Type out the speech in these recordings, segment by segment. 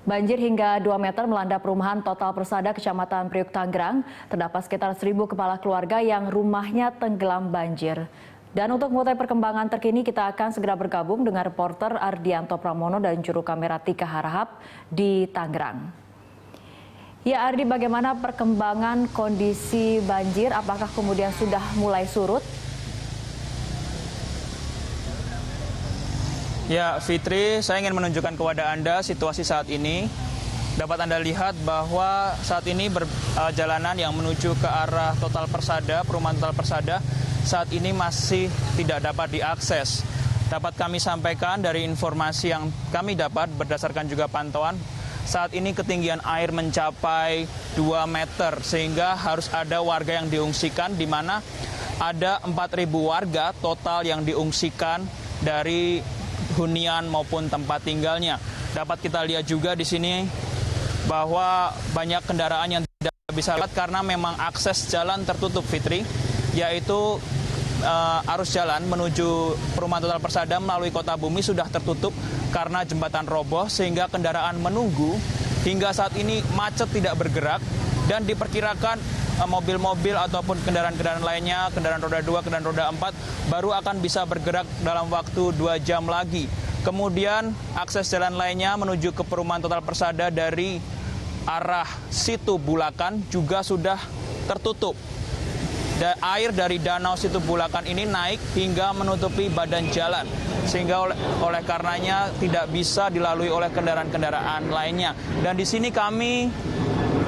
Banjir hingga 2 meter melanda perumahan Total Persada Kecamatan Priuk, Tangerang. Terdapat sekitar 1.000 kepala keluarga yang rumahnya tenggelam banjir. Dan untuk mengetahui perkembangan terkini, kita akan segera bergabung dengan reporter Ardianto Pramono dan juru kamera Tika Harahap di Tangerang. Ya Ardi, bagaimana perkembangan kondisi banjir? Apakah kemudian sudah mulai surut? Ya Fitri, saya ingin menunjukkan kepada Anda situasi saat ini. Dapat Anda lihat bahwa saat ini perjalanan yang menuju ke arah Total Persada, perumahan Total Persada, saat ini masih tidak dapat diakses. Dapat kami sampaikan dari informasi yang kami dapat berdasarkan juga pantauan, saat ini ketinggian air mencapai 2 meter sehingga harus ada warga yang diungsikan, di mana ada 4.000 warga total yang diungsikan dari hunian maupun tempat tinggalnya. Dapat kita lihat juga di sini bahwa banyak kendaraan yang tidak bisa lewat karena memang akses jalan tertutup, Fitri, yaitu arus jalan menuju perumahan Total Persada melalui Kota Bumi sudah tertutup karena jembatan roboh sehingga kendaraan menunggu. Hingga saat ini macet tidak bergerak dan diperkirakan mobil-mobil ataupun kendaraan-kendaraan lainnya, kendaraan roda 2, kendaraan roda 4 baru akan bisa bergerak dalam waktu 2 jam lagi. Kemudian akses jalan lainnya menuju ke perumahan Total Persada dari arah Situ Bulakan juga sudah tertutup. Air dari danau Situ Bulakan ini naik hingga menutupi badan jalan, sehingga oleh karenanya tidak bisa dilalui oleh kendaraan-kendaraan lainnya. Dan di sini kami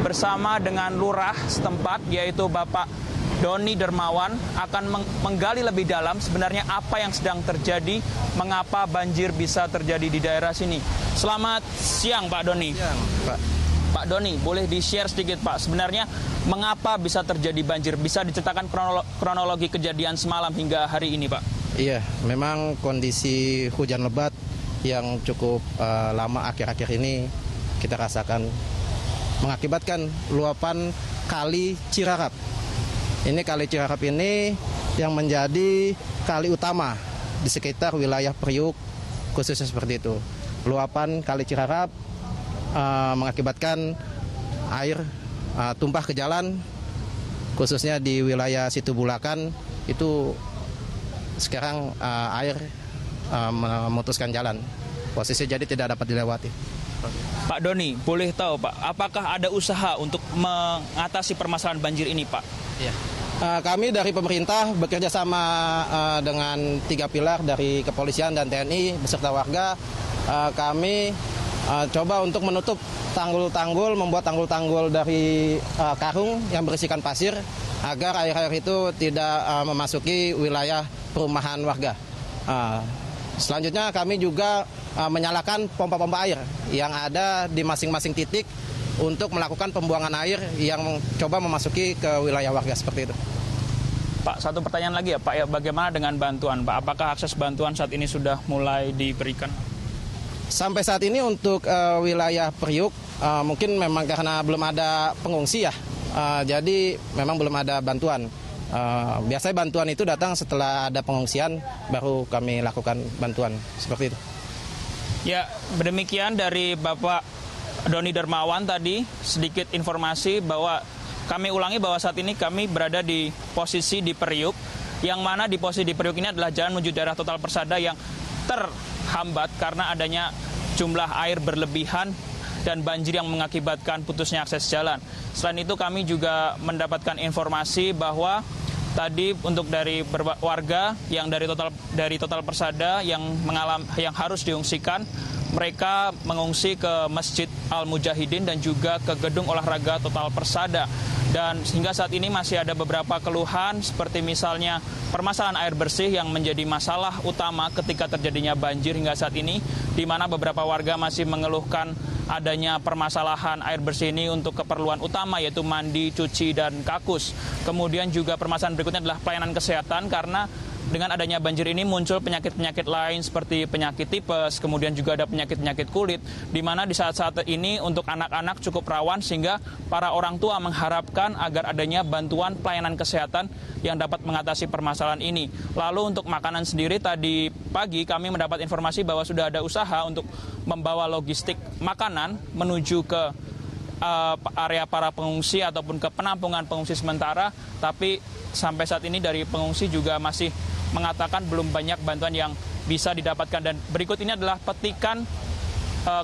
bersama dengan lurah setempat, yaitu Bapak Doni Dermawan, akan menggali lebih dalam sebenarnya apa yang sedang terjadi, mengapa banjir bisa terjadi di daerah sini. Selamat siang Pak Doni. Siang, Pak. Pak Doni, boleh di-share sedikit Pak, sebenarnya mengapa bisa terjadi banjir? Bisa diceritakan kronologi kejadian semalam hingga hari ini Pak? Iya, memang kondisi hujan lebat yang cukup lama akhir-akhir ini kita rasakan mengakibatkan luapan Kali Cirarap. Ini Kali Cirarap ini yang menjadi kali utama di sekitar wilayah Priuk, khususnya seperti itu. Luapan Kali Cirarap mengakibatkan air tumpah ke jalan, khususnya di wilayah Situ Bulakan. Itu sekarang air memutuskan jalan, posisi jadi tidak dapat dilewati. Pak Doni, boleh tahu Pak, apakah ada usaha untuk mengatasi permasalahan banjir ini Pak? Ya. Kami dari pemerintah bekerja sama dengan 3 pilar dari kepolisian dan TNI beserta warga. Kami coba untuk menutup tanggul-tanggul, membuat tanggul-tanggul dari karung yang berisikan pasir agar air-air itu tidak memasuki wilayah perumahan warga. Selanjutnya kami juga menyalakan pompa-pompa air yang ada di masing-masing titik untuk melakukan pembuangan air yang coba memasuki ke wilayah warga seperti itu. Pak, satu pertanyaan lagi ya Pak, ya, bagaimana dengan bantuan Pak? Apakah akses bantuan saat ini sudah mulai diberikan? Sampai saat ini untuk wilayah Priuk mungkin memang karena belum ada pengungsi ya, jadi memang belum ada bantuan. Biasanya bantuan itu datang setelah ada pengungsian, baru kami lakukan bantuan seperti itu. Ya, demikian dari Bapak Doni Dermawan tadi, sedikit informasi bahwa kami ulangi bahwa saat ini kami berada di posisi di Priuk, yang mana di posisi di Priuk ini adalah jalan menuju daerah Total Persada yang terhambat karena adanya jumlah air berlebihan dan banjir yang mengakibatkan putusnya akses jalan. Selain itu kami juga mendapatkan informasi bahwa tadi untuk dari warga yang dari Total Persada yang harus diungsikan, mereka mengungsi ke Masjid Al-Mujahidin dan juga ke gedung olahraga Total Persada. Dan hingga saat ini masih ada beberapa keluhan seperti misalnya permasalahan air bersih yang menjadi masalah utama ketika terjadinya banjir hingga saat ini, di mana beberapa warga masih mengeluhkan adanya permasalahan air bersih ini untuk keperluan utama yaitu mandi, cuci, dan kakus. Kemudian juga permasalahan berikutnya adalah pelayanan kesehatan karena dengan adanya banjir ini muncul penyakit-penyakit lain seperti penyakit tipes, kemudian juga ada penyakit-penyakit kulit, di mana di saat-saat ini untuk anak-anak cukup rawan sehingga para orang tua mengharapkan agar adanya bantuan pelayanan kesehatan yang dapat mengatasi permasalahan ini. Lalu untuk makanan sendiri, tadi pagi kami mendapat informasi bahwa sudah ada usaha untuk membawa logistik makanan menuju ke area para pengungsi ataupun ke penampungan pengungsi sementara, tapi sampai saat ini dari pengungsi juga masih mengatakan belum banyak bantuan yang bisa didapatkan. Dan berikut ini adalah petikan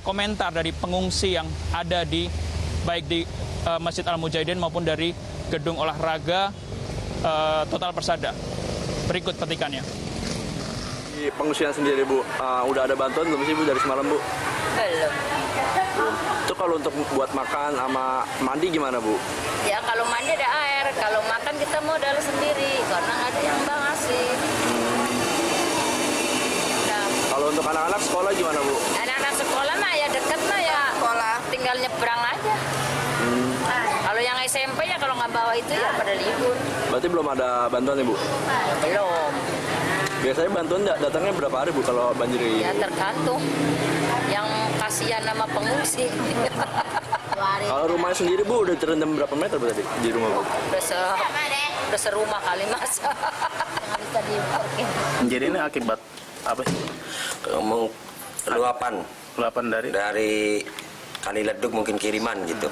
komentar dari pengungsi yang ada di baik di Masjid Al-Mujahidin maupun dari gedung olahraga Total Persada. Berikut petikannya. Di pengungsian sendiri Bu, udah ada bantuan belum sih Bu dari semalam Bu? Belum. Itu kalau untuk buat makan sama mandi gimana Bu? Ya kalau mandi ada air, kalau makan kita modal sendiri karena ada yang bang ngasih. Nah, Kalau untuk anak-anak sekolah gimana Bu? anak-anak sekolah mah ya deket mah ya sekolah, tinggal nyebrang aja. Kalau yang SMP nya kalau nggak bawa itu ya pada libur. Berarti belum ada bantuan ya Bu? Belum. Biasanya bantuan datangnya berapa hari Bu kalau banjir ini? Ya tergantung. Yang kasihan sama pengungsi. Kalau rumahnya sendiri Bu udah terendam berapa meter berarti di rumah Bu? Udah serumah kali mas. Bisa diukur. Jadi ini akibat apa sih? Luapan Luapan dari kali leduk mungkin kiriman gitu.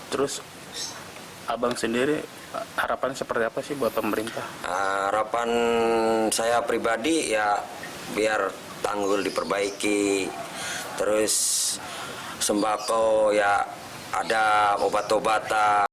Terus abang sendiri harapan seperti apa sih buat pemerintah? Harapan saya pribadi ya biar tanggul diperbaiki, terus sembako ya ada obat-obatan.